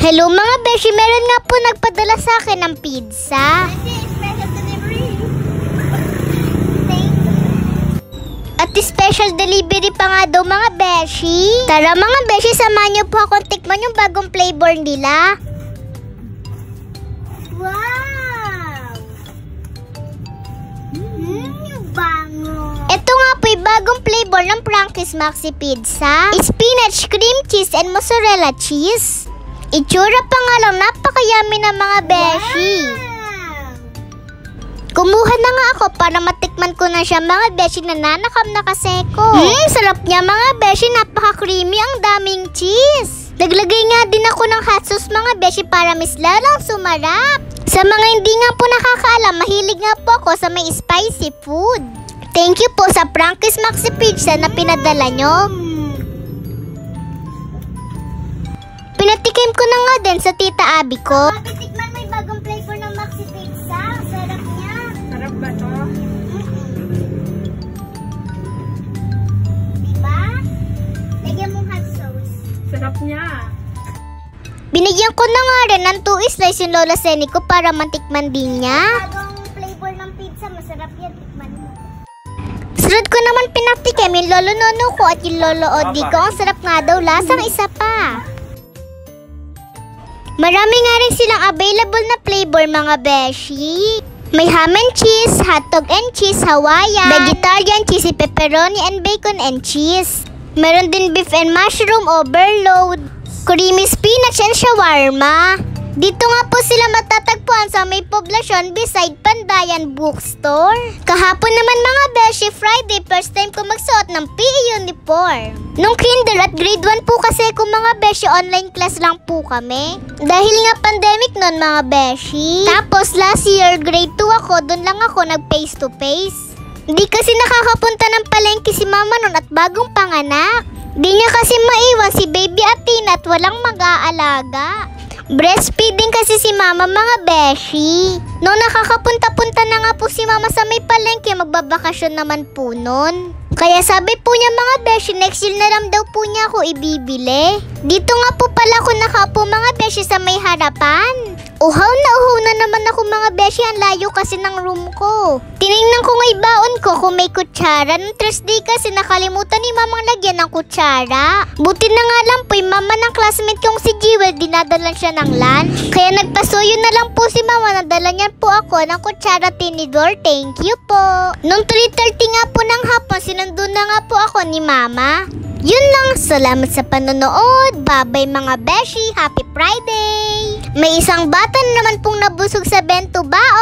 Hello mga beshi, meron nga po nagpadala sa akin ng pizza. Special delivery. At special delivery pa nga daw mga beshi. Tara mga beshi, samahan niyo po akong tikman yung bagong flavor nila. Wow! Yung bango. Ito nga po yung bagong flavor ng Frankie's Maxi Pizza. Spinach, cream cheese, and mozzarella cheese. Itsura pa nga lang, napaka-yummy na mga beshi. Wow! Kumuha na nga ako para matikman ko na siya mga beshi, nananakam na kasi ko. Sarap niya mga beshi, napaka-creamy, ang daming cheese. Naglagay nga din ako ng hot sauce mga beshi para mas lalong sumarap. Sa mga hindi nga po nakakaalam, mahilig nga po ako sa may spicy food. Thank you po sa Frankie's Maxi Pizza na pinadala nyo. Pinatikim ko na nga din sa tita Abby ko. Titikman mo yung bagong flavor ng Maxi Pizza. Ang sarap niya. Sarap ba to? Diba? Lagyan mong hot sauce. Sarap niya. Binigyan ko na nga rin ng 2 slice yung Lola Seni ko para matikman din niya. Bagong flavor ng pizza. Masarap yan. Tikman mo. Sunod ko naman pinatikim yung Lolo Nono ko at yung Lolo Odi ko. Ang sarap nga daw, lasang isa pa. Marami nga rin silang available na flavor mga beshi. May ham and cheese, hotdog and cheese, Hawaiian, vegetarian, cheesy pepperoni and bacon and cheese. Meron din beef and mushroom overload, creamy spinach and shawarma. Dito nga po sila matatagpuan sa may poblasyon beside Pandayan Bookstore. Kahapon naman mga beshi, Friday, first time ko magsuot ng PE uniform. Nung kinder at grade 1 po kasi ko mga beshi, online class lang po kami. Dahil nga pandemic nun mga beshi. Tapos last year, grade 2 ako, dun lang ako nag face to face. Di kasi nakakapunta ng palengke si mama nun at bagong panganak. Di niya kasi maiwan si baby Athena at walang mag-aalaga. Breastfeeding kasi si mama mga beshi. Nung nakakapunta-punta na nga po si mama sa may palengke, magbabakasyon naman po nun. Kaya sabi po niya mga beshi, next year na lang daw po niya ako ibibili. Dito nga po pala ako nakaupo mga beshi sa may harapan. Uhaw na naman ako mga beshi, ang layo kasi ng room ko. Tinignan ko nga ibaon ko kung may kutsara. Nung Thursday kasi nakalimutan ni mamang lagyan ng kutsara. Buti na nga lang po yung mama ng classmate kong si Jewel, dinadalan siya ng lunch. Kaya nagpasuyo na lang po si mama, nadala niya po ako ng kutsara tinidor. Thank you po. Nung 3:30 nga po ng hapon, sinundo na nga po ako ni mama. Yun lang, salamat sa panonood. Bye-bye mga beshi, happy Friday! May isang bata na naman pong nabusog sa bento bao.